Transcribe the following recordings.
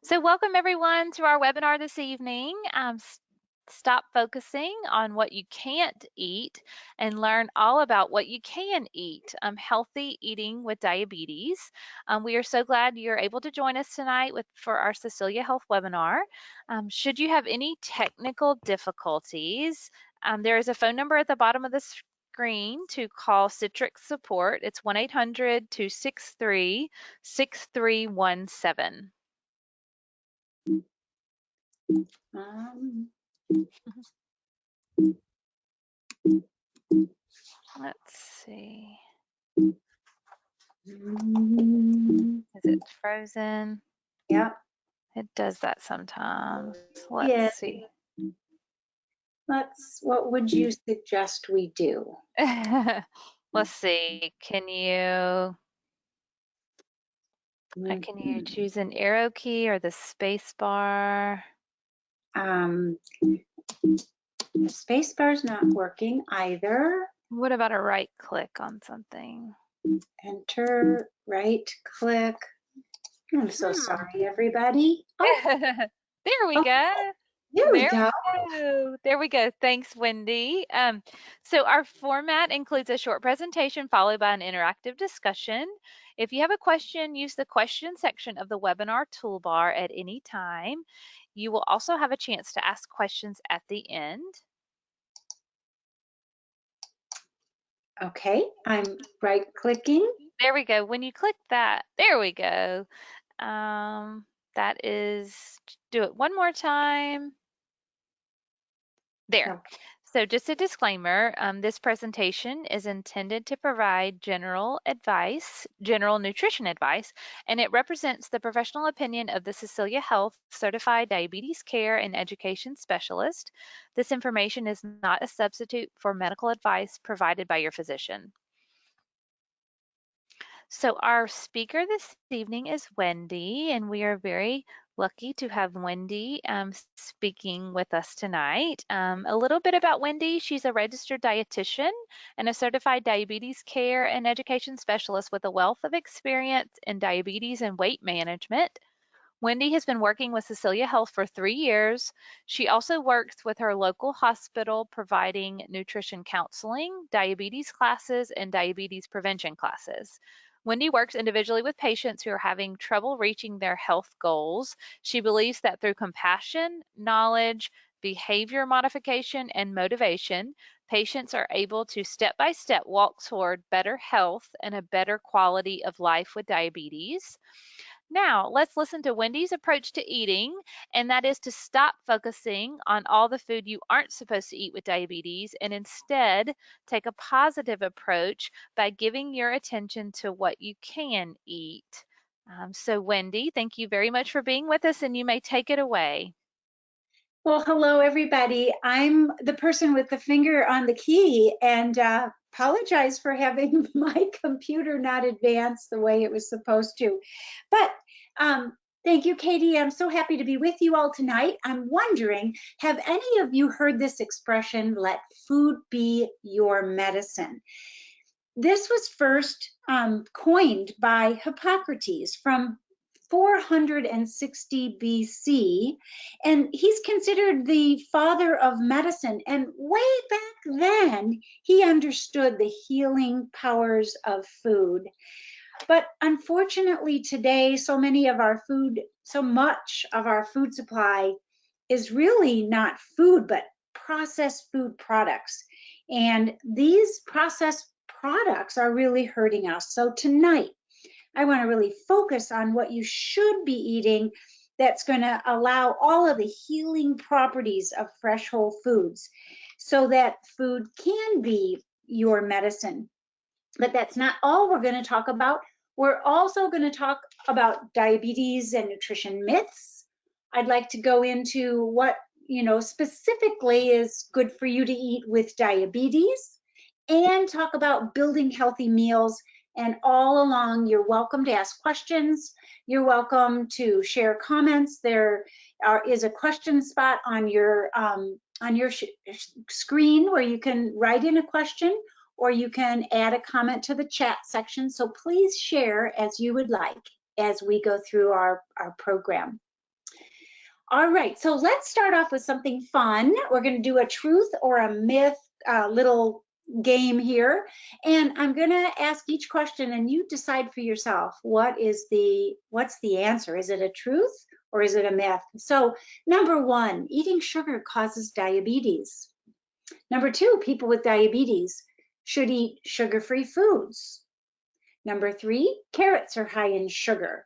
So welcome everyone to our webinar this evening. Stop focusing on what you can't eat and learn all about what you can eat. Healthy eating with diabetes. We are so glad you're able to join us tonight for our Cecelia Health webinar. Should you have any technical difficulties, there is a phone number at the bottom of the screen to call Citrix support. It's 1-800-263-6317. Um, Let's see. mm, Is it frozen? yeah, It does that sometimes. Let's yeah. see. What would you suggest we do? Let's see. Can you Mhm. choose an arrow key or the space bar? Um, the space bar's not working either. What about a right click on something? Enter, right click. I'm so Hmm. sorry, everybody. Oh, There we oh, go. there we There go. we go. There we go. Thanks, Wendy. So our format includes a short presentation followed by an interactive discussion. If you have a question, use the question section of the webinar toolbar at any time. You will also have a chance to ask questions at the end. Okay, I'm right clicking. There we go. When you click that, there we go. That is, do it one more time. There. Okay. So just a disclaimer, this presentation is intended to provide general advice, general nutrition advice, and it represents the professional opinion of the Cecelia Health Certified Diabetes Care and Education Specialist. This information is not a substitute for medical advice provided by your physician. So our speaker this evening is Wendy, and we are very lucky to have Wendy speaking with us tonight. A little bit about Wendy. She's a registered dietitian and a certified diabetes care and education specialist with a wealth of experience in diabetes and weight management. Wendy has been working with Cecelia Health for 3 years. She also works with her local hospital providing nutrition counseling, diabetes classes, and diabetes prevention classes. Wendy works individually with patients who are having trouble reaching their health goals. She believes that through compassion, knowledge, behavior modification, and motivation, patients are able to step by step walk toward better health and a better quality of life with diabetes. Now, let's listen to Wendy's approach to eating, and that is to stop focusing on all the food you aren't supposed to eat with diabetes and instead take a positive approach by giving your attention to what you can eat. So, Wendy, thank you very much for being with us, and you may take it away. Well, hello, everybody. I'm the person with the finger on the key and apologize for having my computer not advance the way it was supposed to. But thank you, Katie. I'm so happy to be with you all tonight. I'm wondering, have any of you heard this expression, let food be your medicine? This was first coined by Hippocrates from 460 BC, and he's considered the father of medicine. And way back then, he understood the healing powers of food. But unfortunately, today, so much of our food supply is really not food, but processed food products. And these processed products are really hurting us. So tonight, I want to really focus on what you should be eating that's going to allow all of the healing properties of fresh whole foods so that food can be your medicine. But that's not all we're going to talk about. We're also going to talk about diabetes and nutrition myths. I'd like to go into what, specifically is good for you to eat with diabetes and talk about building healthy meals. And all along, you're welcome to ask questions. You're welcome to share comments. There is a question spot on your screen where you can write in a question, or you can add a comment to the chat section. So please share as you would like as we go through our program. All right, so let's start off with something fun. We're going to do a truth or a myth little game here. And I'm going to ask each question and you decide for yourself what's the answer? Is it a truth or is it a myth? So, number one, eating sugar causes diabetes. Number two, people with diabetes should eat sugar-free foods. Number three, carrots are high in sugar.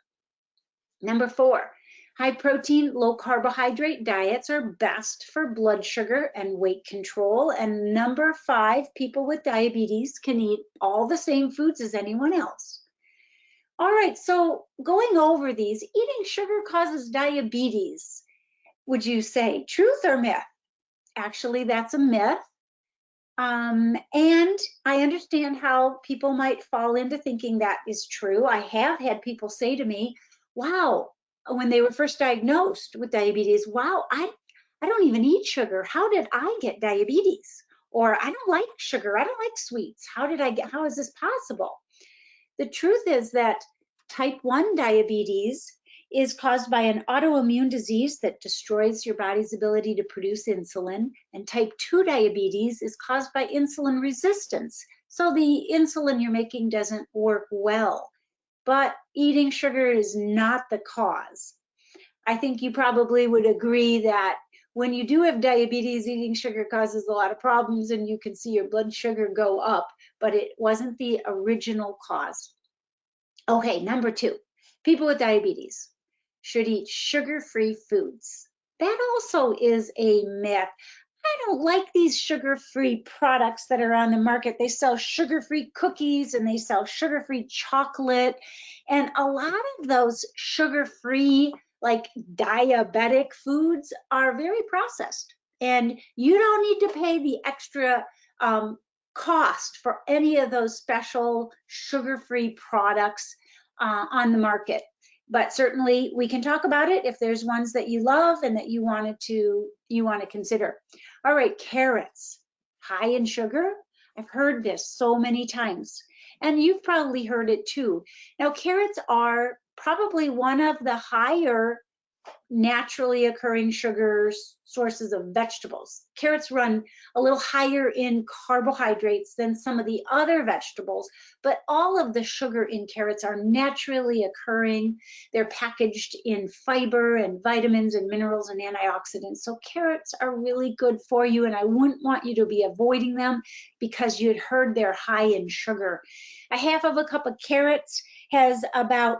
Number four, high protein, low carbohydrate diets are best for blood sugar and weight control. And number five, people with diabetes can eat all the same foods as anyone else. All right, so going over these, eating sugar causes diabetes. Would you say truth or myth? Actually, that's a myth. And I understand how people might fall into thinking that is true. I have had people say to me, wow, when they were first diagnosed with diabetes, wow, I don't even eat sugar. How did I get diabetes? Or I don't like sugar. I don't like sweets. How is this possible? The truth is that type 1 diabetes is caused by an autoimmune disease that destroys your body's ability to produce insulin, and type 2 diabetes is caused by insulin resistance. So the insulin you're making doesn't work well. But eating sugar is not the cause. I think you probably would agree that when you do have diabetes, eating sugar causes a lot of problems and you can see your blood sugar go up, but it wasn't the original cause. Okay, number two, people with diabetes should eat sugar-free foods. That also is a myth. I don't like these sugar-free products that are on the market. They sell sugar-free cookies and they sell sugar-free chocolate. And a lot of those sugar-free, like diabetic foods are very processed. And you don't need to pay the extra cost for any of those special sugar-free products on the market. But certainly we can talk about it if there's ones that you love and that you want to consider. All right, carrots, high in sugar. I've heard this so many times, and you've probably heard it too. Now, carrots are probably one of the higher naturally occurring sugars sources of vegetables. Carrots run a little higher in carbohydrates than some of the other vegetables, but all of the sugar in carrots are naturally occurring. They're packaged in fiber and vitamins and minerals and antioxidants. So carrots are really good for you, and I wouldn't want you to be avoiding them because you had heard they're high in sugar. A half of a cup of carrots has about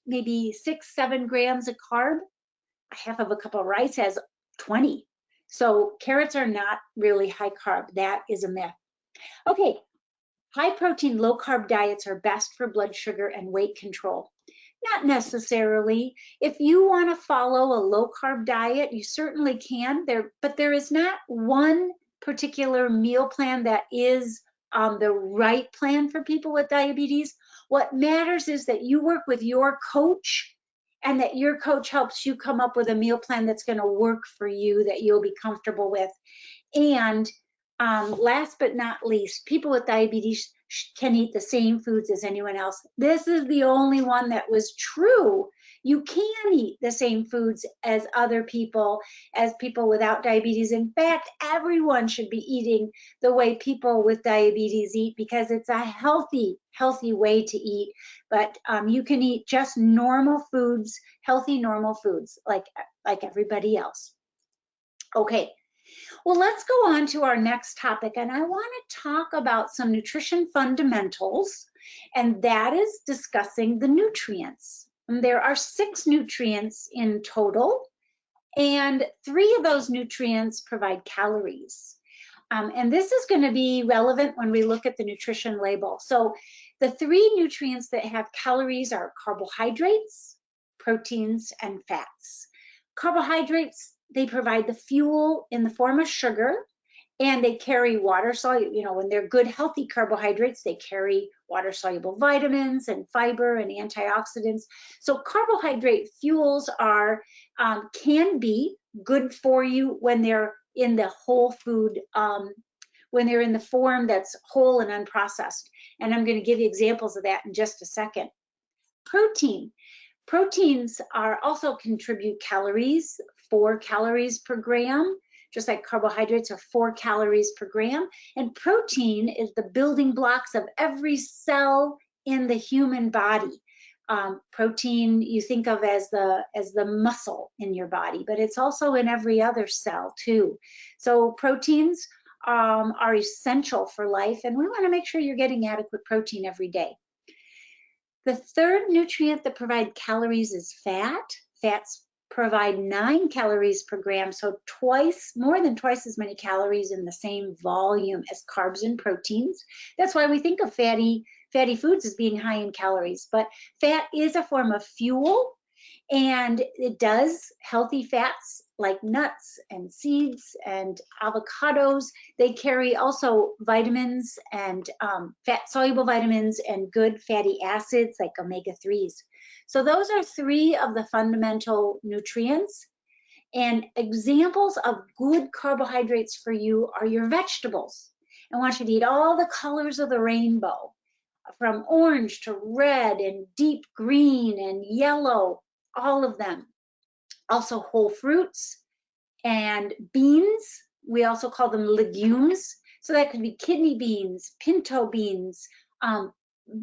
maybe 6-7 grams of carb. A half of a cup of rice has 20. So carrots are not really high carb. That is a myth. Okay, high protein, low carb diets are best for blood sugar and weight control. Not necessarily. If you want to follow a low carb diet, you certainly can. But there is not one particular meal plan that is the right plan for people with diabetes. What matters is that you work with your coach and that your coach helps you come up with a meal plan that's going to work for you, that you'll be comfortable with. And last but not least, people with diabetes can eat the same foods as anyone else. This is the only one that was true. You can eat the same foods as other people, as people without diabetes. In fact, everyone should be eating the way people with diabetes eat because it's a healthy way to eat. But you can eat just normal foods, healthy, normal foods like everybody else. Okay. Well, let's go on to our next topic, and I want to talk about some nutrition fundamentals, and that is discussing the nutrients. And there are 6 nutrients in total, and 3 of those nutrients provide calories. And this is going to be relevant when we look at the nutrition label. So the 3 nutrients that have calories are carbohydrates, proteins, and fats. Carbohydrates, they provide the fuel in the form of sugar, and they carry water soluble, when they're good healthy carbohydrates, they carry water soluble vitamins and fiber and antioxidants. So carbohydrate fuels can be good for you when they're in the whole food, when they're in the form that's whole and unprocessed. And I'm going to give you examples of that in just a second. Protein. Proteins are also contribute calories, 4 calories per gram, just like carbohydrates are 4 calories per gram. And protein is the building blocks of every cell in the human body. Protein you think of as the muscle in your body, but it's also in every other cell too. So proteins are essential for life, and we want to make sure you're getting adequate protein every day. The third nutrient that provides calories is fat. Fats provide 9 calories per gram, so more than twice as many calories in the same volume as carbs and proteins. That's why we think of fatty foods as being high in calories, but fat is a form of fuel, and it does healthy fats like nuts and seeds and avocados. They carry also vitamins and fat soluble vitamins and good fatty acids like omega-3s. So those are 3 of the fundamental nutrients. And examples of good carbohydrates for you are your vegetables. I want you to eat all the colors of the rainbow, from orange to red and deep green and yellow, all of them. Also whole fruits and beans. We also call them legumes. So that could be kidney beans, pinto beans,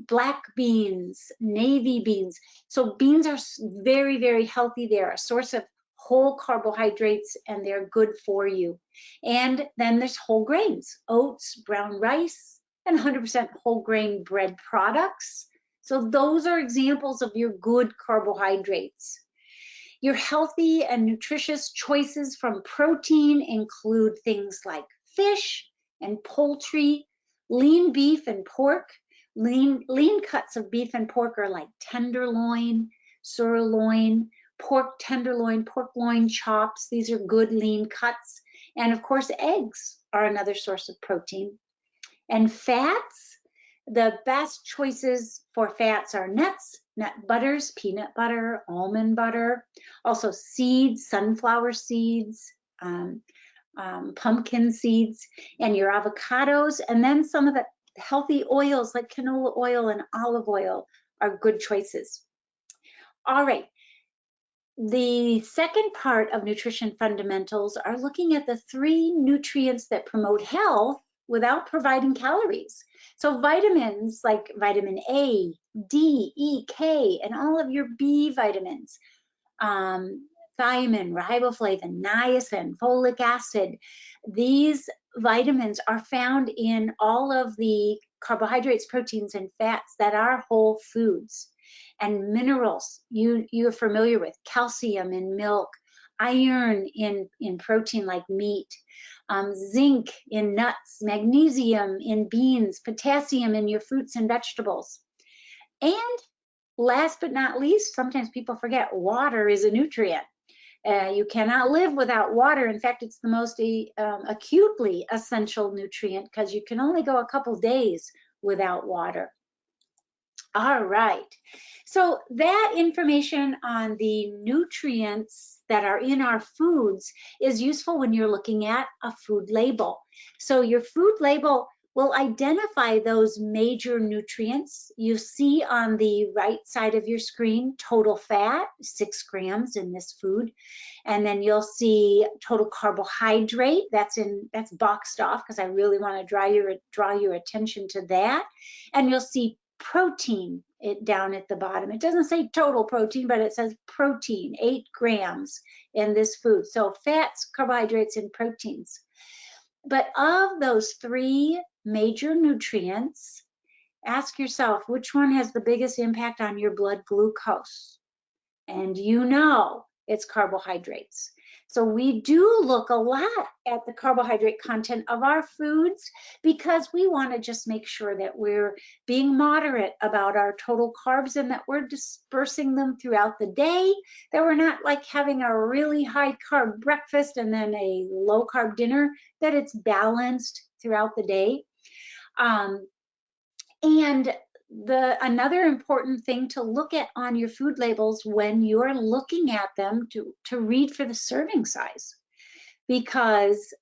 black beans, navy beans. So beans are very, very healthy. They're a source of whole carbohydrates and they're good for you. And then there's whole grains, oats, brown rice, and 100% whole grain bread products. So those are examples of your good carbohydrates. Your healthy and nutritious choices from protein include things like fish and poultry, lean beef and pork. Lean cuts of beef and pork are like tenderloin, sirloin, pork tenderloin, pork loin chops. These are good lean cuts. And of course, eggs are another source of protein. And fats, the best choices for fats are nuts, nut butters, peanut butter, almond butter, also seeds, sunflower seeds, pumpkin seeds, and your avocados. And then some of the healthy oils like canola oil and olive oil are good choices. All right. The second part of nutrition fundamentals are looking at the 3 nutrients that promote health without providing calories. So vitamins like vitamin A, D, E, K, and all of your B vitamins, thiamine, riboflavin, niacin, folic acid. These vitamins are found in all of the carbohydrates, proteins, and fats that are whole foods. And minerals you're familiar with, calcium in milk, iron in protein like meat, zinc in nuts, magnesium in beans, potassium in your fruits and vegetables. And last but not least, sometimes people forget water is a nutrient. You cannot live without water. In fact, it's the most acutely essential nutrient because you can only go a couple days without water. All right. So that information on the nutrients that are in our foods is useful when you're looking at a food label. So your food label will identify those major nutrients. You see on the right side of your screen, total fat, 6 grams in this food. And then you'll see total carbohydrate, that's boxed off because I really want to draw your attention to that. And you'll see protein down at the bottom. It doesn't say total protein, but it says protein, 8 grams in this food. So fats, carbohydrates, and proteins. But of those 3 major nutrients, ask yourself which one has the biggest impact on your blood glucose. And you know it's carbohydrates. So we do look a lot at the carbohydrate content of our foods because we want to just make sure that we're being moderate about our total carbs and that we're dispersing them throughout the day, that we're not like having a really high carb breakfast and then a low carb dinner, that it's balanced throughout the day. And another important thing to look at on your food labels when you're looking at them to read for the serving size, because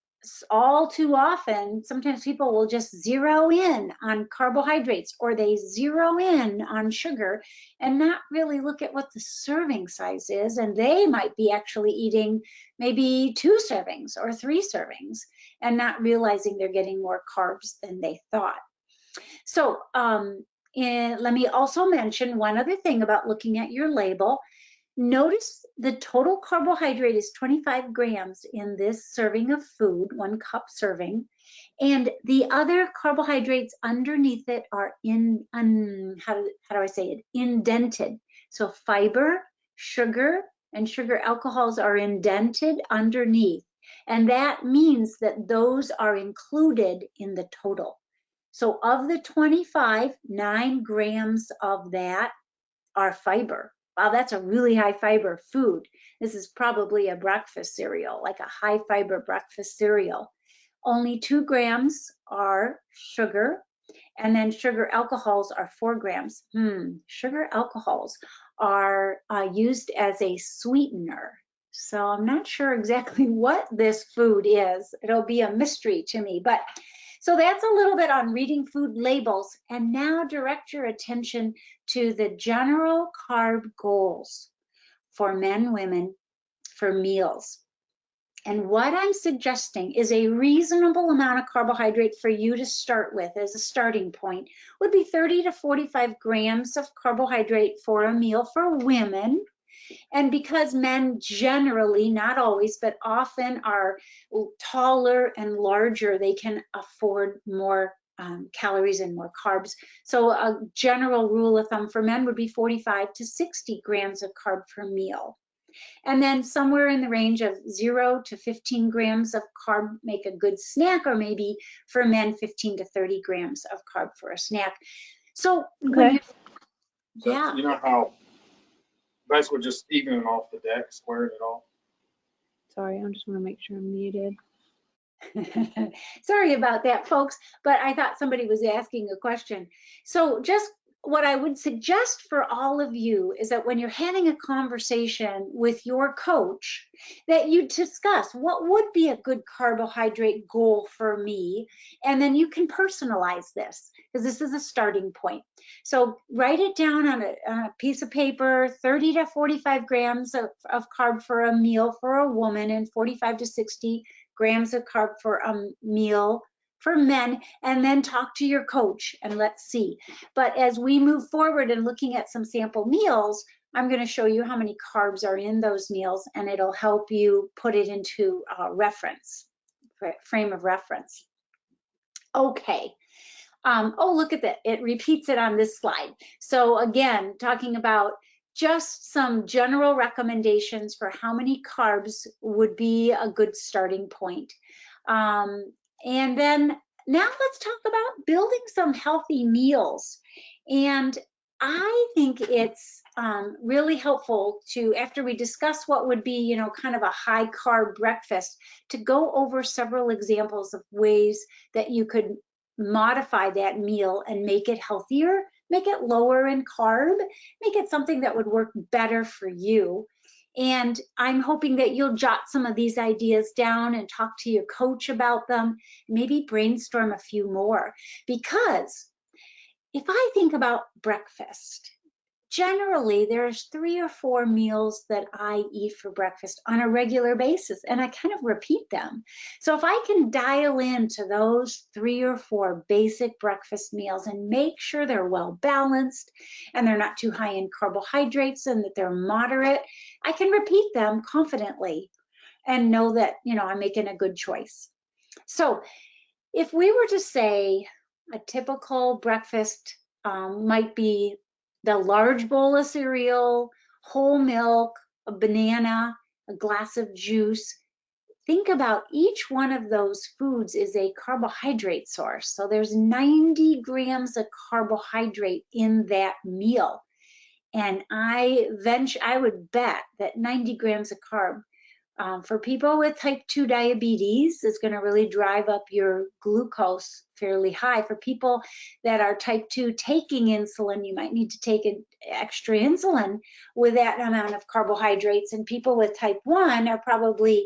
all too often, sometimes people will just zero in on carbohydrates or they zero in on sugar and not really look at what the serving size is. And they might be actually eating maybe 2 servings or 3 servings and not realizing they're getting more carbs than they thought. So let me also mention one other thing about looking at your label. Notice the total carbohydrate is 25 grams in this serving of food, 1 cup serving, and the other carbohydrates underneath it are how do I say it? Indented. So fiber, sugar, and sugar alcohols are indented underneath, and that means that those are included in the total. So of the 25, 9 grams of that are fiber. Wow, that's a really high fiber food. This is probably a breakfast cereal, like a high fiber breakfast cereal. Only 2 grams are sugar, and then sugar alcohols are 4 grams. Sugar alcohols are used as a sweetener. So I'm not sure exactly what this food is. It'll be a mystery to me, but so that's a little bit on reading food labels. And now direct your attention to the general carb goals for men, women, for meals. And what I'm suggesting is a reasonable amount of carbohydrate for you to start with as a starting point would be 30 to 45 grams of carbohydrate for a meal for women. And because men generally, not always, but often are taller and larger, they can afford more calories and more carbs. So a general rule of thumb for men would be 45 to 60 grams of carb per meal. And then somewhere in the range of 0 to 15 grams of carb make a good snack, or maybe for men 15 to 30 grams of carb for a snack. So when Okay. you, So yeah. you know how basically just evening off the deck, squaring it off. Sorry, I just want to make sure I'm muted. Sorry about that, folks, but I thought somebody was asking a question. So just what I would suggest for all of you is that when you're having a conversation with your coach, that you discuss what would be a good carbohydrate goal for me, and then you can personalize this because this is a starting point. So write it down on a piece of paper, 30 to 45 grams of carb for a meal for a woman and 45 to 60 grams of carb for a meal for men, and then talk to your coach and let's see. But as we move forward and looking at some sample meals, I'm going to show you how many carbs are in those meals, and it'll help you put it into a reference, frame of reference. Okay. Oh, look at that. It repeats it on this slide. So again, talking about just some general recommendations for how many carbs would be a good starting point. And then now let's talk about building some healthy meals. And I think it's really helpful to, after we discuss what would be, you know, kind of a high carb breakfast, to go over several examples of ways that you could modify that meal and make it healthier, make it lower in carb, make it something that would work better for you. And I'm hoping that you'll jot some of these ideas down and talk to your coach about them, maybe brainstorm a few more. Because if I think about breakfast, generally there's 3 or 4 meals that I eat for breakfast on a regular basis, and I kind of repeat them. So if I can dial into those 3 or 4 basic breakfast meals and make sure they're well balanced and they're not too high in carbohydrates and that they're moderate, I can repeat them confidently and know that, you know, I'm making a good choice. So if we were to say a typical breakfast might be the large bowl of cereal, whole milk, a banana, a glass of juice. Think about each one of those foods is a carbohydrate source. So there's 90 grams of carbohydrate in that meal. And I would bet that 90 grams of carb for people with type 2 diabetes is going to really drive up your glucose fairly high. For people that are type 2 taking insulin, you might need to take extra insulin with that amount of carbohydrates. And people with type 1 are probably,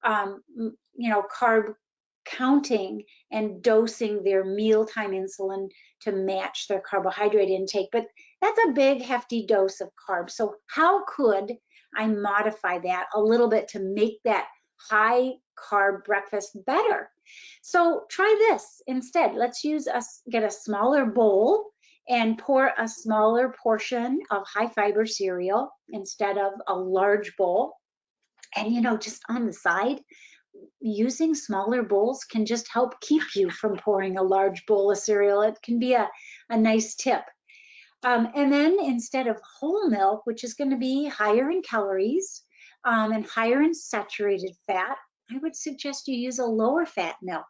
you know, carb counting and dosing their mealtime insulin to match their carbohydrate intake. But that's a big, hefty dose of carbs. So how could I modify that a little bit to make that high carb breakfast better? So try this instead. Let's get a smaller bowl and pour a smaller portion of high fiber cereal instead of a large bowl. And just on the side, using smaller bowls can just help keep you from pouring a large bowl of cereal. It can be a nice tip. And then instead of whole milk, which is going to be higher in calories and higher in saturated fat, I would suggest you use a lower fat milk.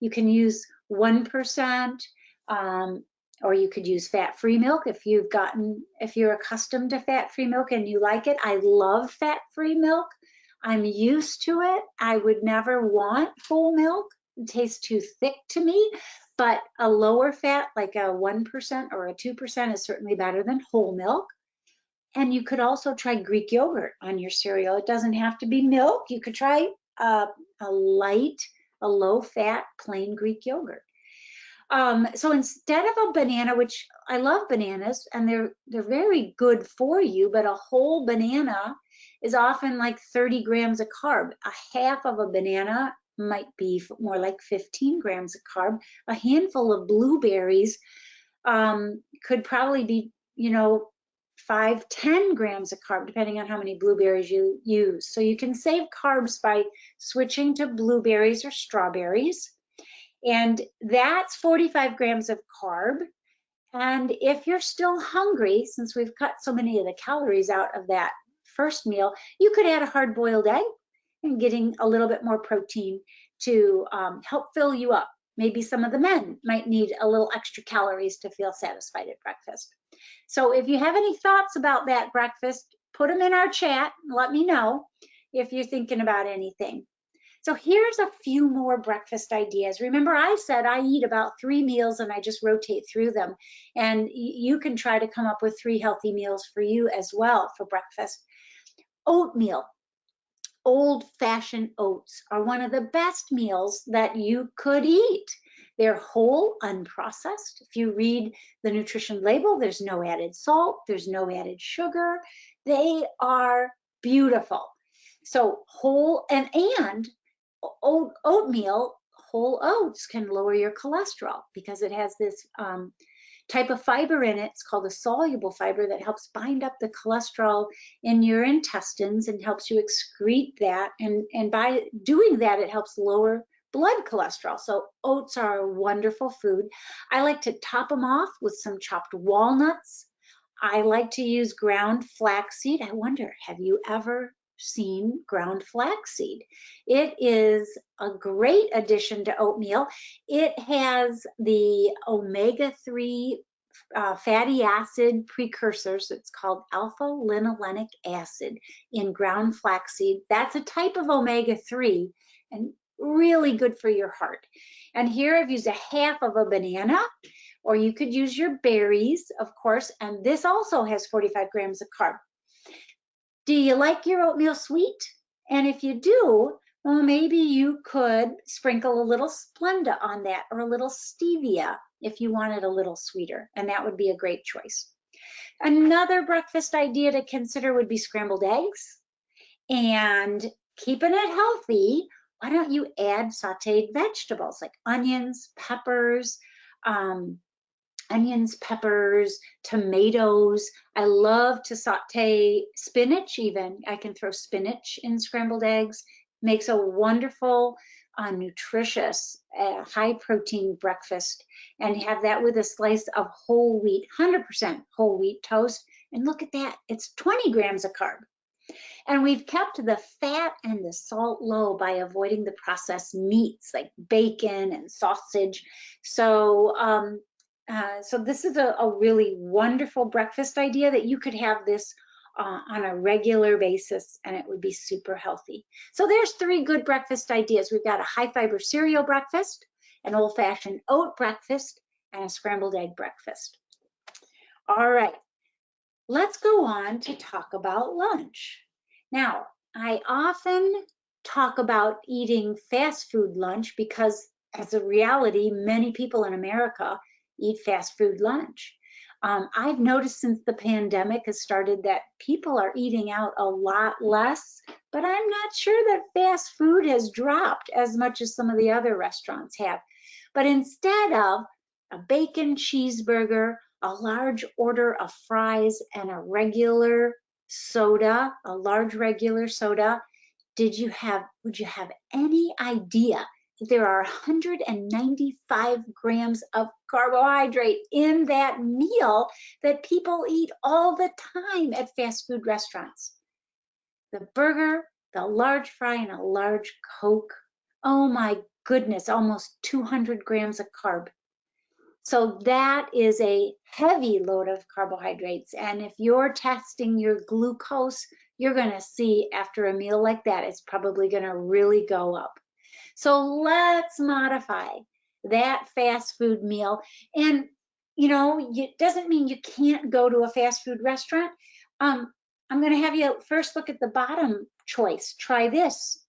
You can use 1%, or you could use fat-free milk if you're accustomed to fat-free milk and you like it. I love fat-free milk. I'm used to it. I would never want whole milk. It tastes too thick to me, but a lower fat, like a 1% or a 2%, is certainly better than whole milk. And you could also try Greek yogurt on your cereal. It doesn't have to be milk. You could try a low-fat, plain Greek yogurt. So instead of a banana, which I love bananas, and they're very good for you, but a whole banana is often like 30 grams of carb. A half of a banana might be more like 15 grams of carb. A handful of blueberries could probably be, 5-10 grams of carb, depending on how many blueberries you use. So you can save carbs by switching to blueberries or strawberries. And that's 45 grams of carb. And if you're still hungry, since we've cut so many of the calories out of that first meal, you could add a hard-boiled egg and getting a little bit more protein to help fill you up. Maybe some of the men might need a little extra calories to feel satisfied at breakfast. So if you have any thoughts about that breakfast, put them in our chat and let me know if you're thinking about anything. So here's a few more breakfast ideas. Remember, I said I eat about 3 meals and I just rotate through them. And you can try to come up with 3 healthy meals for you as well for breakfast. Oatmeal. Old-fashioned oats are one of the best meals that you could eat. They're whole, unprocessed. If you read the nutrition label, there's no added salt, there's no added sugar. They are beautiful. So whole and oatmeal, whole oats can lower your cholesterol because it has this type of fiber in it. It's called a soluble fiber that helps bind up the cholesterol in your intestines and helps you excrete that. And by doing that, it helps lower blood cholesterol. So oats are a wonderful food. I like to top them off with some chopped walnuts. I like to use ground flaxseed. I wonder, have you ever seen ground flaxseed? It is a great addition to oatmeal. It has the omega-3 fatty acid precursors. It's called alpha-linolenic acid in ground flaxseed. That's a type of omega-3 and really good for your heart. And here I've used a half of a banana, or you could use your berries, of course, and this also has 45 grams of carb. Do you like your oatmeal sweet? And if you do, well, maybe you could sprinkle a little Splenda on that, or a little stevia if you want it a little sweeter, and that would be a great choice. Another breakfast idea to consider would be scrambled eggs. And keeping it healthy, why don't you add sauteed vegetables like onions, peppers, tomatoes. I love to saute spinach even. I can throw spinach in scrambled eggs. Makes a wonderful, nutritious, high protein breakfast. And have that with a slice of whole wheat, 100% whole wheat toast. And look at that, it's 20 grams of carb. And we've kept the fat and the salt low by avoiding the processed meats like bacon and sausage. So this is a really wonderful breakfast idea that you could have this on a regular basis, and it would be super healthy. So there's 3 good breakfast ideas. We've got a high fiber cereal breakfast, an old-fashioned oat breakfast, and a scrambled egg breakfast. All right, let's go on to talk about lunch. Now, I often talk about eating fast food lunch because as a reality, many people in America eat fast food lunch. I've noticed since the pandemic has started that people are eating out a lot less, but I'm not sure that fast food has dropped as much as some of the other restaurants have. But instead of a bacon cheeseburger, a large order of fries, and a regular soda, a large regular soda, would you have any idea that there are 195 grams of carbohydrate in that meal that people eat all the time at fast food restaurants? The burger, the large fry, and a large Coke. Oh my goodness, almost 200 grams of carb. So that is a heavy load of carbohydrates. And if you're testing your glucose, you're going to see after a meal like that, it's probably going to really go up. So let's modify that fast food meal. And, you know, it doesn't mean you can't go to a fast food restaurant. I'm going to have you first look at the bottom choice. Try this.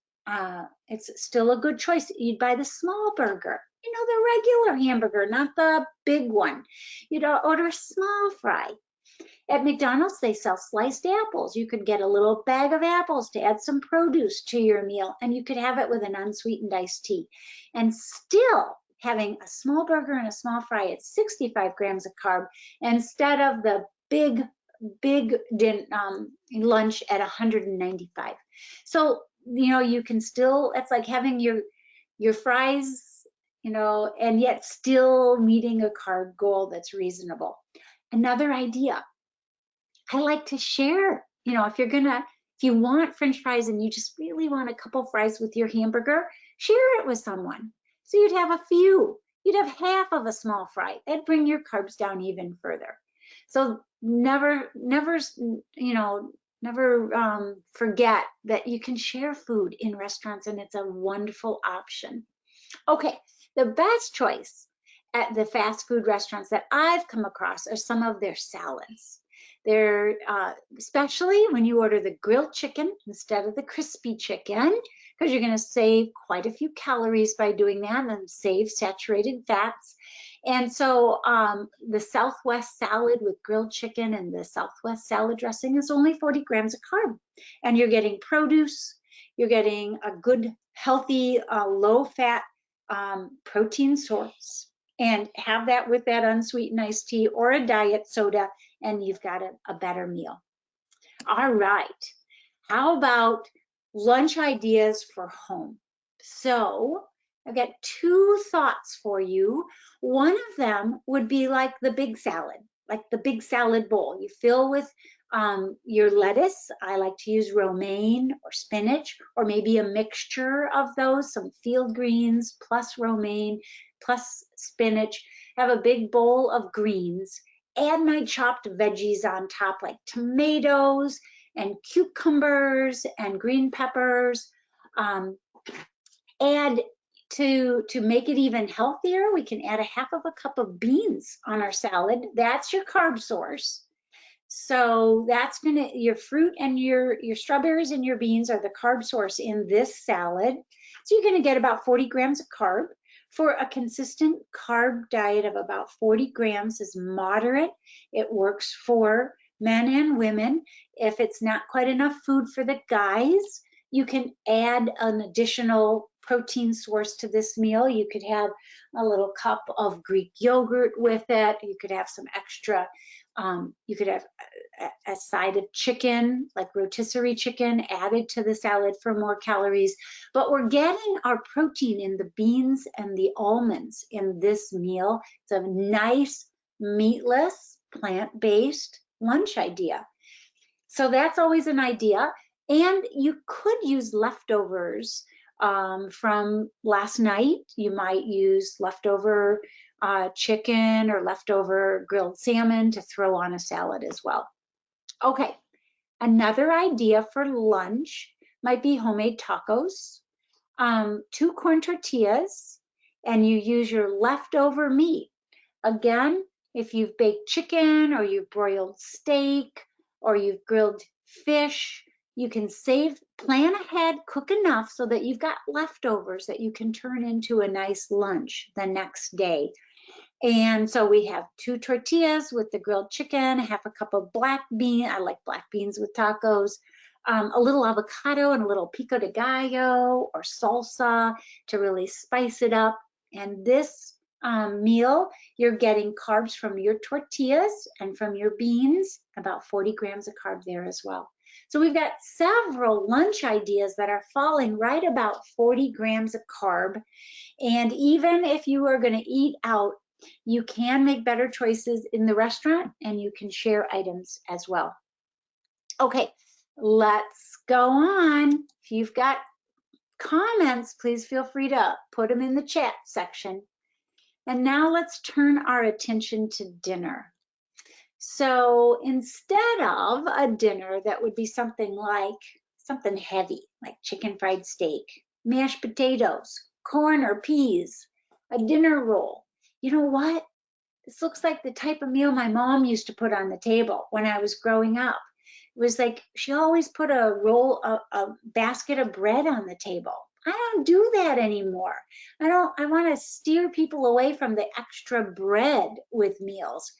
It's still a good choice. You'd buy the small burger, you know, the regular hamburger, not the big one. You'd order a small fry. At McDonald's, they sell sliced apples. You could get a little bag of apples to add some produce to your meal, and you could have it with an unsweetened iced tea. And still having a small burger and a small fry at 65 grams of carb instead of the big lunch at 195. So, you know, you can still, it's like having your fries, you know, and yet still meeting a carb goal that's reasonable. Another idea, I like to share, you know, if you want French fries and you just really want a couple fries with your hamburger, share it with someone. So you'd have a few, you'd have half of a small fry. That'd bring your carbs down even further. So never, you know, never forget that you can share food in restaurants and it's a wonderful option. Okay, the best choice at the fast food restaurants that I've come across are some of their salads. They're especially when you order the grilled chicken instead of the crispy chicken, because you're going to save quite a few calories by doing that and save saturated fats. And so the Southwest salad with grilled chicken and the Southwest salad dressing is only 40 grams of carb. And you're getting produce, you're getting a good, healthy, low-fat protein source. And have that with that unsweetened iced tea or a diet soda, and you've got a better meal. All right. How about lunch ideas for home? So I've got two thoughts for you. One of them would be like the big salad bowl. You fill with your lettuce. I like to use romaine or spinach, or maybe a mixture of those, some field greens plus romaine plus spinach. Have a big bowl of greens. Add my chopped veggies on top, like tomatoes and cucumbers and green peppers. Add to make it even healthier, we can add a half of a cup of beans on our salad. That's your carb source. So that's your fruit and your strawberries and your beans are the carb source in this salad. So you're gonna get about 40 grams of carb. For a consistent carb diet of about 40 grams is moderate. It works for men and women. If it's not quite enough food for the guys, you can add an additional protein source to this meal. You could have a little cup of Greek yogurt with it. You could have some extra, you could have a side of chicken, like rotisserie chicken, added to the salad for more calories. But we're getting our protein in the beans and the almonds in this meal. It's a nice, meatless, plant-based lunch idea. So that's always an idea. And you could use leftovers from last night. You might use leftover chicken or leftover grilled salmon to throw on a salad as well. Okay, another idea for lunch might be homemade tacos, 2 corn tortillas, and you use your leftover meat. Again, if you've baked chicken or you've broiled steak or you've grilled fish, You can plan ahead, cook enough so that you've got leftovers that you can turn into a nice lunch the next day. And so we have 2 tortillas with the grilled chicken, half a cup of black bean. I like black beans with tacos. A little avocado and a little pico de gallo or salsa to really spice it up. And this meal, you're getting carbs from your tortillas and from your beans, about 40 grams of carb there as well. So we've got several lunch ideas that are falling right about 40 grams of carb. And even if you are going to eat out, you can make better choices in the restaurant and you can share items as well. Okay, let's go on. If you've got comments, please feel free to put them in the chat section. And now let's turn our attention to dinner. So instead of a dinner that would be something heavy, like chicken fried steak, mashed potatoes, corn or peas, a dinner roll. You know what? This looks like the type of meal my mom used to put on the table when I was growing up. It was like she always put a basket of bread on the table. I don't do that anymore. I want to steer people away from the extra bread with meals.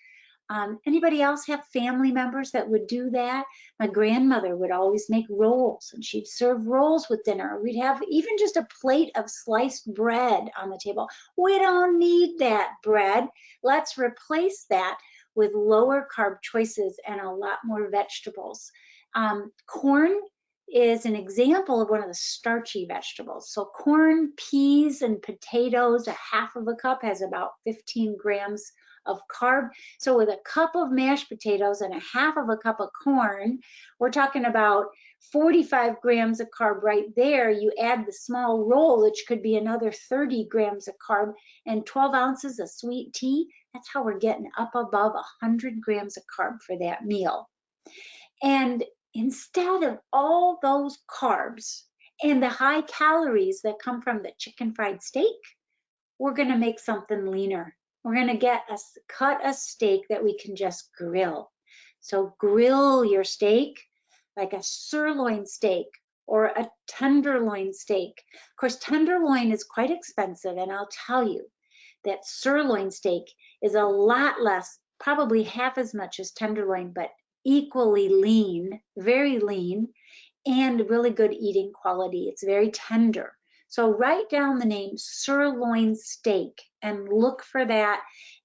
Anybody else have family members that would do that? My grandmother would always make rolls and she'd serve rolls with dinner. We'd have even just a plate of sliced bread on the table. We don't need that bread. Let's replace that with lower carb choices and a lot more vegetables. Corn is an example of one of the starchy vegetables. So corn, peas, and potatoes, a half of a cup has about 15 grams of carb. So with a cup of mashed potatoes and a half of a cup of corn, we're talking about 45 grams of carb right there. You add the small roll, which could be another 30 grams of carb, and 12 ounces of sweet tea. That's how we're getting up above 100 grams of carb for that meal. And instead of all those carbs and the high calories that come from the chicken fried steak, we're going to make something leaner. We're going to cut a steak that we can just grill. So grill your steak like a sirloin steak or a tenderloin steak. Of course, tenderloin is quite expensive, and I'll tell you that sirloin steak is a lot less, probably half as much as tenderloin, but equally lean, very lean, and really good eating quality. It's very tender. So write down the name sirloin steak and look for that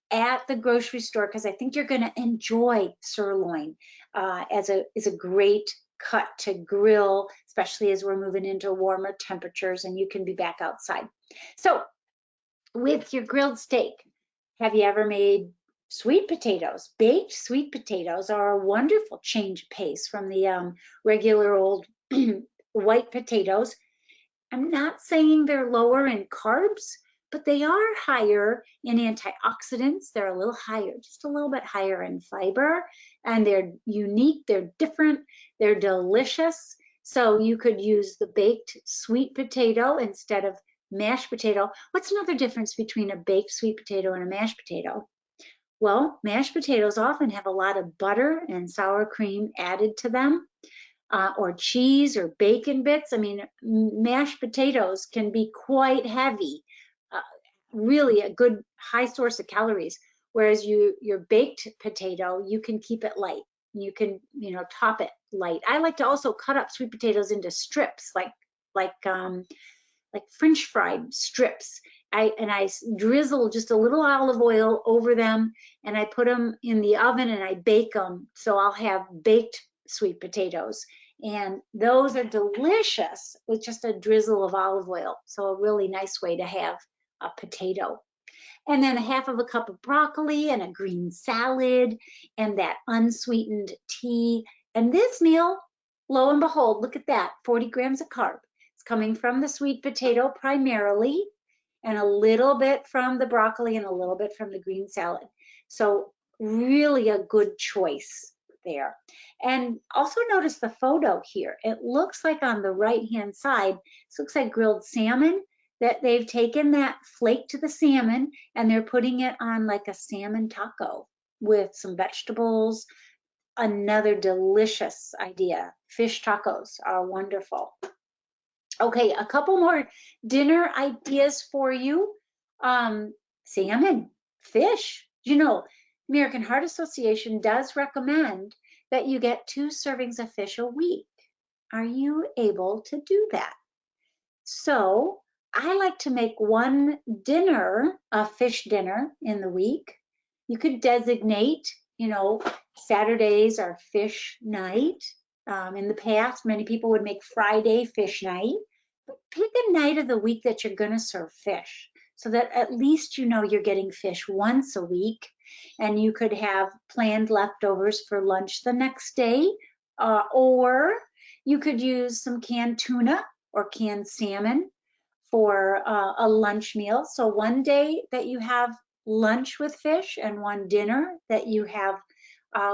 at the grocery store, because I think you're going to enjoy sirloin as a great cut to grill, especially as we're moving into warmer temperatures and you can be back outside. So with your grilled steak, have you ever made sweet potatoes? Baked sweet potatoes are a wonderful change of pace from the regular old white potatoes. I'm not saying they're lower in carbs, but they are higher in antioxidants. They're a little higher, just a little bit higher in fiber, and they're unique, they're different, they're delicious. So you could use the baked sweet potato instead of mashed potato. What's another difference between a baked sweet potato and a mashed potato? Well, mashed potatoes often have a lot of butter and sour cream added to them. Or cheese or bacon bits. I mean, mashed potatoes can be quite heavy, really a good high source of calories. Whereas your baked potato, you can keep it light. You can, top it light. I like to also cut up sweet potatoes into strips, like French fried strips. I drizzle just a little olive oil over them, and I put them in the oven and I bake them. So I'll have baked sweet potatoes, and those are delicious with just a drizzle of olive oil. So a really nice way to have a potato. And then a half of a cup of broccoli and a green salad and that unsweetened tea. And this meal, lo and behold, look at that, 40 grams of carb. It's coming from the sweet potato primarily, and a little bit from the broccoli and a little bit from the green salad. So really a good choice there. And also notice the photo here. It looks like on the right-hand side, this looks like grilled salmon, that they've taken that flake to the salmon and they're putting it on like a salmon taco with some vegetables, another delicious idea. Fish tacos are wonderful. Okay, a couple more dinner ideas for you. Salmon, fish. You know, American Heart Association does recommend that you get 2 servings of fish a week. Are you able to do that? So I like to make one dinner, a fish dinner in the week. You could designate, you know, Saturdays are fish night. In the past, many people would make Friday fish night. But pick a night of the week that you're going to serve fish so that at least you know you're getting fish once a week, and you could have planned leftovers for lunch the next day, or you could use some canned tuna or canned salmon for a lunch meal. So one day that you have lunch with fish and one dinner that you have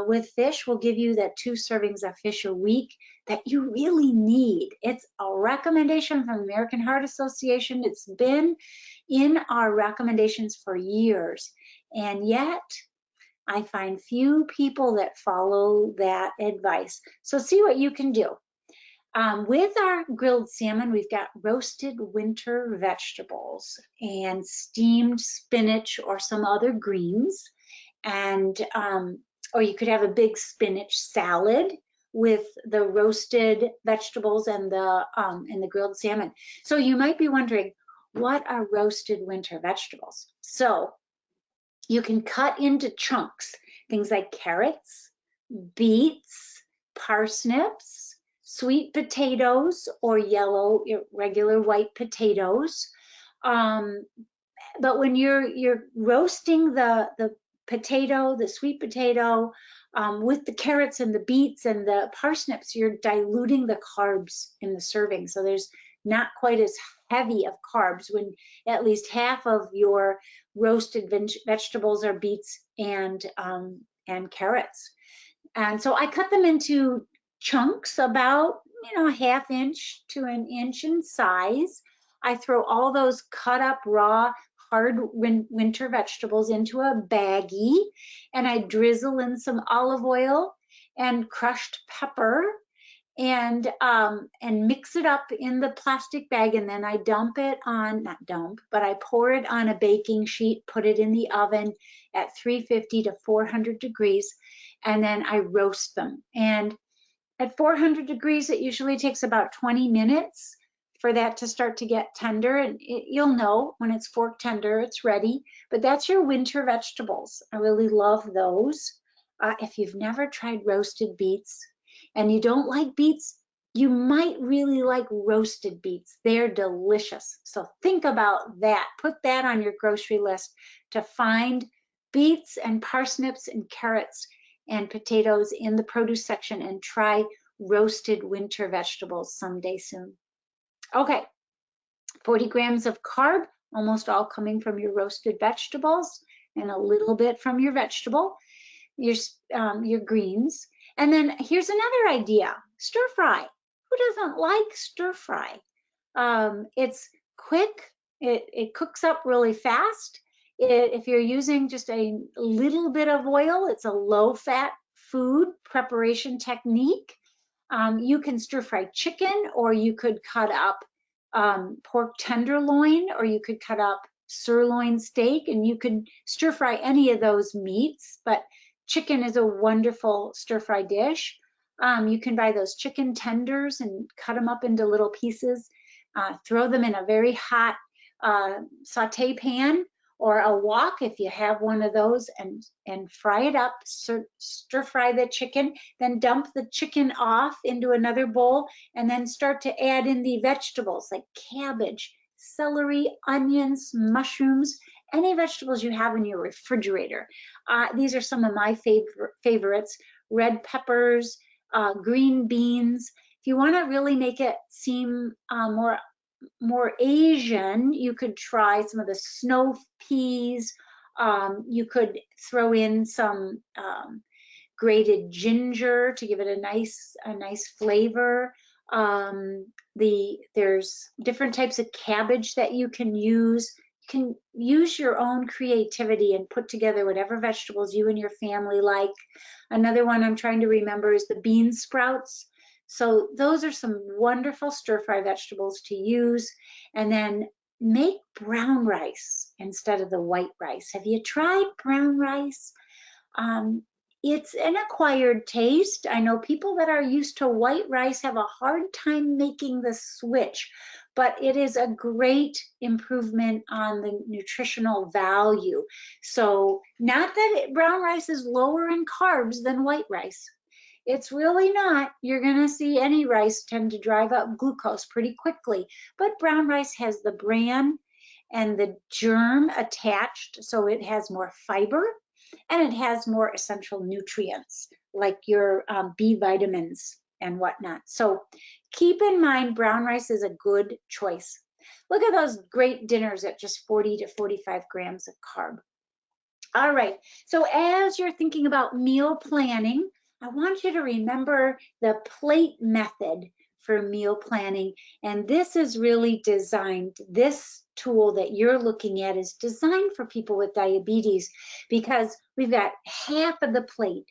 with fish will give you that 2 servings of fish a week that you really need. It's a recommendation from the American Heart Association. It's been in our recommendations for years, and yet I find few people that follow that advice. So see what you can do. With our grilled salmon, we've got roasted winter vegetables and steamed spinach or some other greens. And, or you could have a big spinach salad with the roasted vegetables and the grilled salmon. So you might be wondering, what are roasted winter vegetables? So you can cut into chunks things like carrots, beets, parsnips, sweet potatoes, or yellow, regular white potatoes. But when you're roasting the potato, the sweet potato, with the carrots and the beets and the parsnips, you're diluting the carbs in the serving. So there's not quite as heavy of carbs when at least half of your roasted vegetables are beets and carrots. And so I cut them into chunks about, you know, a ½ inch to an inch in size. I throw all those cut up raw hard winter vegetables into a baggie, and I drizzle in some olive oil and crushed pepper and mix it up in the plastic bag, and then I dump it on, not dump, but I pour it on a baking sheet, put it in the oven at 350 to 400 degrees, and then I roast them. And at 400 degrees, it usually takes about 20 minutes for that to start to get tender, and you'll know when it's fork tender, it's ready. But that's your winter vegetables. I really love those. If you've never tried roasted beets and you don't like beets, you might really like roasted beets. They're delicious. So think about that. Put that on your grocery list to find beets and parsnips and carrots and potatoes in the produce section, and try roasted winter vegetables someday soon. Okay, 40 grams of carb, almost all coming from your roasted vegetables and a little bit from your vegetable, your greens. And then here's another idea, stir fry. Who doesn't like stir fry? It's quick, it cooks up really fast. If you're using just a little bit of oil, it's a low fat food preparation technique. You can stir fry chicken, or you could cut up pork tenderloin, or you could cut up sirloin steak, and you could stir fry any of those meats, but chicken is a wonderful stir fry dish. You can buy those chicken tenders and cut them up into little pieces, throw them in a very hot saute pan or a wok if you have one of those, and fry it up, stir fry the chicken, then dump the chicken off into another bowl, and then start to add in the vegetables like cabbage, celery, onions, mushrooms, any vegetables you have in your refrigerator. These are some of my favorites, red peppers, green beans. If you want to really make it seem more Asian, you could try some of the snow peas. You could throw in some grated ginger to give it a nice flavor. There's different types of cabbage that you can use can use your own creativity and put together whatever vegetables you and your family like. Another one I'm trying to remember is the bean sprouts. So those are some wonderful stir-fry vegetables to use. And then make brown rice instead of the white rice. Have you tried brown rice? Um, it's an acquired taste. I know people that are used to white rice have a hard time making the switch, but it is a great improvement on the nutritional value. So not that brown rice is lower in carbs than white rice. It's really not. You're going to see any rice tend to drive up glucose pretty quickly, but brown rice has the bran and the germ attached, so it has more fiber and it has more essential nutrients like your B vitamins and whatnot. So keep in mind brown rice is a good choice. Look at those great dinners at just 40 to 45 grams of carb. All right, so as you're thinking about meal planning, I want you to remember the plate method for meal planning. And this is really designed, this tool that you're looking at is designed for people with diabetes because we've got half of the plate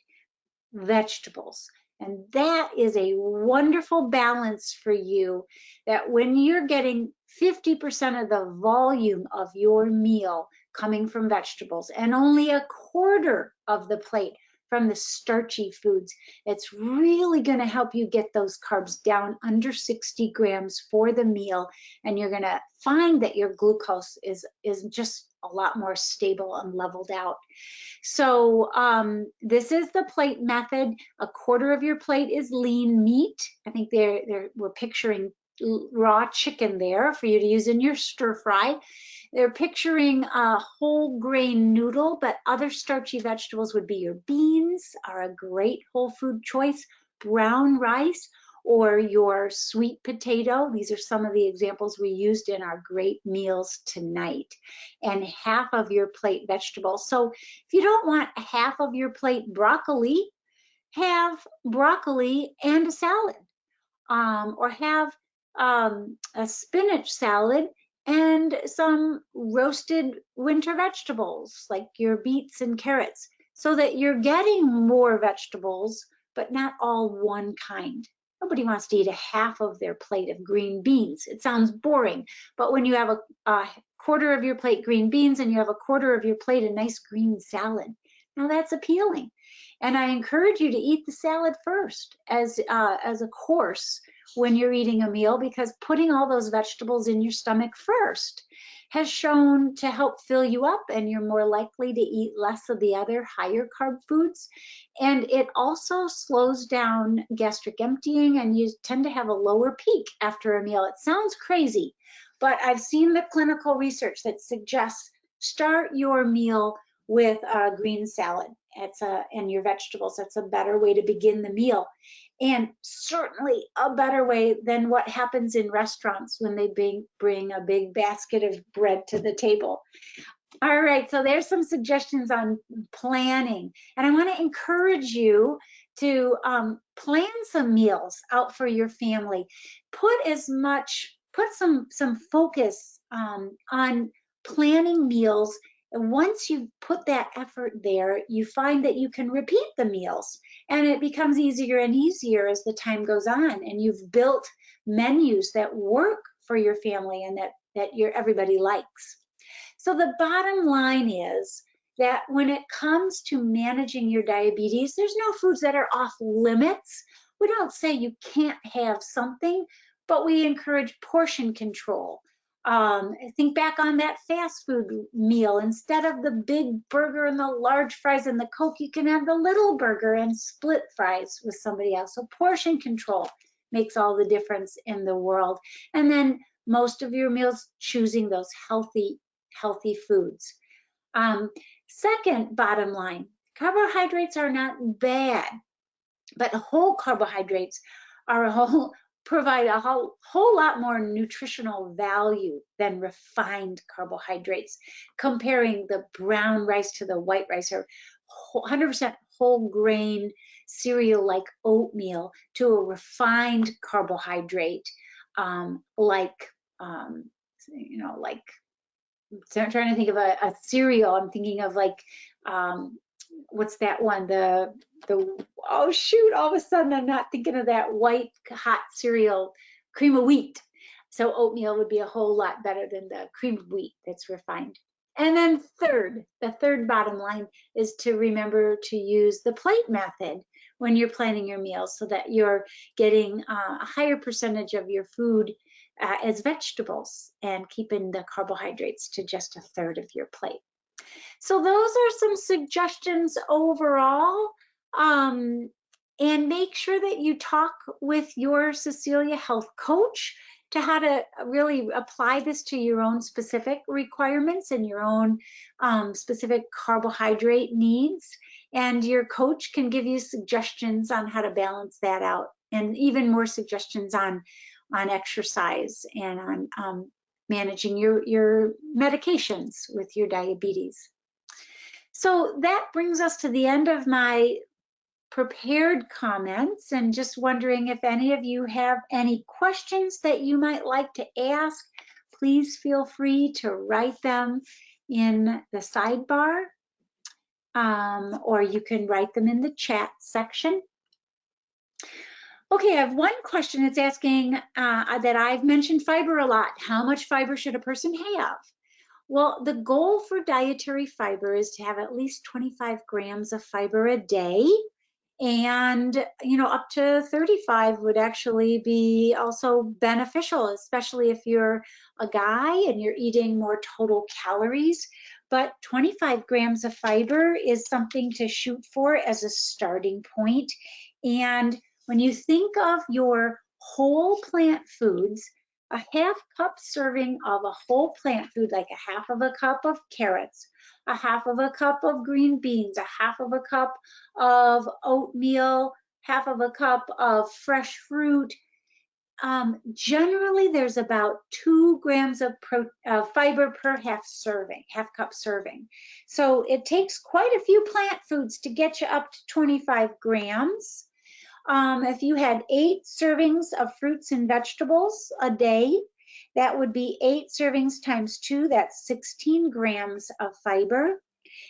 vegetables. And that is a wonderful balance for you that when you're getting 50% of the volume of your meal coming from vegetables and only a quarter of the plate from the starchy foods, it's really going to help you get those carbs down under 60 grams for the meal. And you're going to find that your glucose is just a lot more stable and leveled out. So this is the plate method. A quarter of your plate is lean meat. I think we're picturing raw chicken there for you to use in your stir fry. They're picturing a whole grain noodle, but other starchy vegetables would be your beans are a great whole food choice, brown rice, or your sweet potato. These are some of the examples we used in our great meals tonight. And half of your plate vegetables. So if you don't want half of your plate broccoli, have broccoli and a salad. Or have a spinach salad and some roasted winter vegetables like your beets and carrots so that you're getting more vegetables, but not all one kind. Nobody wants to eat a half of their plate of green beans. It sounds boring, but when you have a quarter of your plate green beans and you have a quarter of your plate a nice green salad, now that's appealing. And I encourage you to eat the salad first as a course when you're eating a meal, because putting all those vegetables in your stomach first has shown to help fill you up, and you're more likely to eat less of the other higher carb foods. And it also slows down gastric emptying, and you tend to have a lower peak after a meal. It sounds crazy, but I've seen the clinical research that suggests start your meal with a green salad and your vegetables. That's a better way to begin the meal, and certainly a better way than what happens in restaurants when they bring a big basket of bread to the table. All right, so there's some suggestions on planning, and I want to encourage you to plan some meals out for your family. Put some focus on planning meals. And once you put that effort there, you find that you can repeat the meals, and it becomes easier and easier as the time goes on, and you've built menus that work for your family and that everybody likes. So the bottom line is that when it comes to managing your diabetes, there's no foods that are off limits. We don't say you can't have something, but we encourage portion control. Think back on that fast food meal. Instead of the big burger and the large fries and the Coke, you can have the little burger and split fries with somebody else. So portion control makes all the difference in the world. And then most of your meals, choosing those healthy foods. Second bottom line, carbohydrates are not bad, but whole carbohydrates provide a whole lot more nutritional value than refined carbohydrates. Comparing the brown rice to the white rice, or 100% whole grain cereal like oatmeal to a refined carbohydrate like So I'm trying to think of a cereal. I'm thinking of like, what's that one? Oh shoot, all of a sudden I'm not thinking of that white hot cereal, cream of wheat. So oatmeal would be a whole lot better than the cream of wheat that's refined. And then the third bottom line is to remember to use the plate method when you're planning your meals so that you're getting a higher percentage of your food as vegetables and keeping the carbohydrates to just a third of your plate. So those are some suggestions overall. And make sure that you talk with your Cecelia health coach to how to really apply this to your own specific requirements and your own specific carbohydrate needs. And your coach can give you suggestions on how to balance that out, and even more suggestions on exercise and on managing your medications with your diabetes. So that brings us to the end of my prepared comments, and just wondering if any of you have any questions that you might like to ask. Please feel free to write them in the sidebar, or you can write them in the chat section. Okay, I have one question. It's asking that I've mentioned fiber a lot. How much fiber should a person have? Well, the goal for dietary fiber is to have at least 25 grams of fiber a day. And, up to 35 would actually be also beneficial, especially if you're a guy and you're eating more total calories. But 25 grams of fiber is something to shoot for as a starting point. And when you think of your whole plant foods, a half cup serving of a whole plant food, like a half of a cup of carrots, a half of a cup of green beans, a half of a cup of oatmeal, half of a cup of fresh fruit. Generally, there's about 2 grams of fiber per half cup serving. So it takes quite a few plant foods to get you up to 25 grams. If you had 8 servings of fruits and vegetables a day, that would be 8 servings times 2, that's 16 grams of fiber.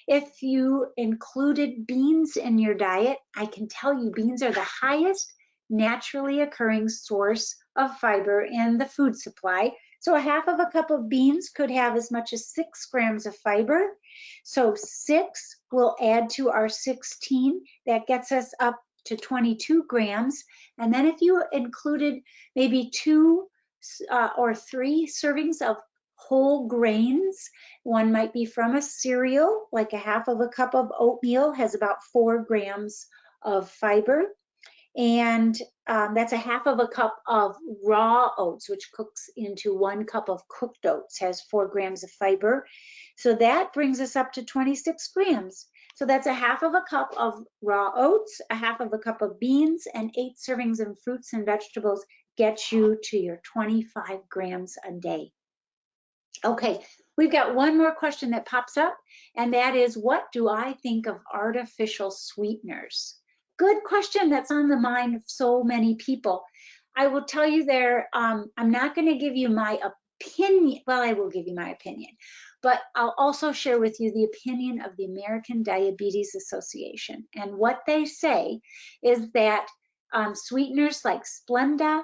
If you included beans in your diet, I can tell you beans are the highest naturally occurring source of fiber in the food supply. So a half of a cup of beans could have as much as 6 grams of fiber. So 6 will add to our 16. That gets us up to 22 grams. And then if you included maybe 2 or 3 servings of whole grains, one might be from a cereal, like a half of a cup of oatmeal has about 4 grams of fiber. And that's a half of a cup of raw oats, which cooks into 1 cup of cooked oats, has 4 grams of fiber. So that brings us up to 26 grams. So that's a half of a cup of raw oats, a half of a cup of beans, and 8 servings of fruits and vegetables get you to your 25 grams a day. Okay, we've got one more question that pops up, and that is, what do I think of artificial sweeteners? Good question. That's on the mind of so many people. I will tell you there, I'm not going to give you my opinion. Well, I will give you my opinion, but I'll also share with you the opinion of the American Diabetes Association. And what they say is that sweeteners like Splenda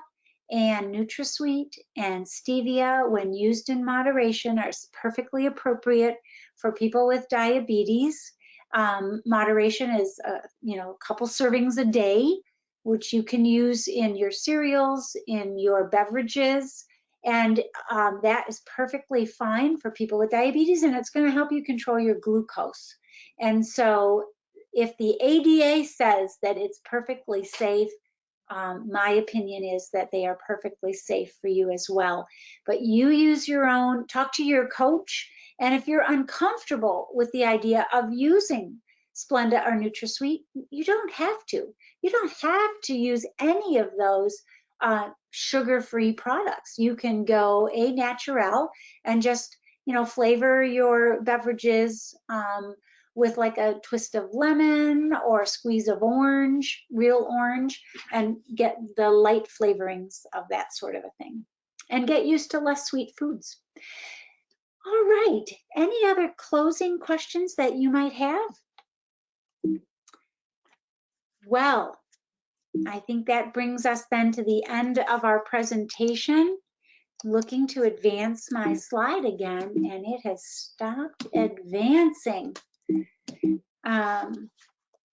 and NutraSweet and stevia, when used in moderation, are perfectly appropriate for people with diabetes. Moderation is, a couple servings a day, which you can use in your cereals, in your beverages, and that is perfectly fine for people with diabetes, and it's going to help you control your glucose. And so if the ADA says that it's perfectly safe, my opinion is that they are perfectly safe for you as well. But you use your own, talk to your coach, and if you're uncomfortable with the idea of using Splenda or NutraSweet, you don't have to. You don't have to use any of those sugar-free products. You can go au naturel and just, flavor your beverages with like a twist of lemon or a squeeze of orange, real orange, and get the light flavorings of that sort of a thing. And get used to less sweet foods. All right. Any other closing questions that you might have? Well, I think that brings us then to the end of our presentation. Looking to advance my slide again, and it has stopped advancing.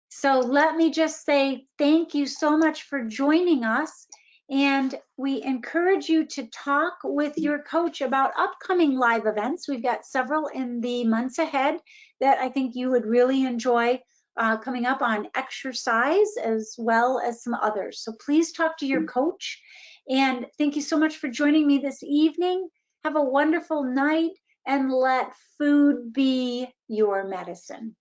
So let me just say thank you so much for joining us. And we encourage you to talk with your coach about upcoming live events. We've got several in the months ahead that I think you would really enjoy coming up on exercise, as well as some others. So please talk to your coach. And thank you so much for joining me this evening. Have a wonderful night, and let food be your medicine.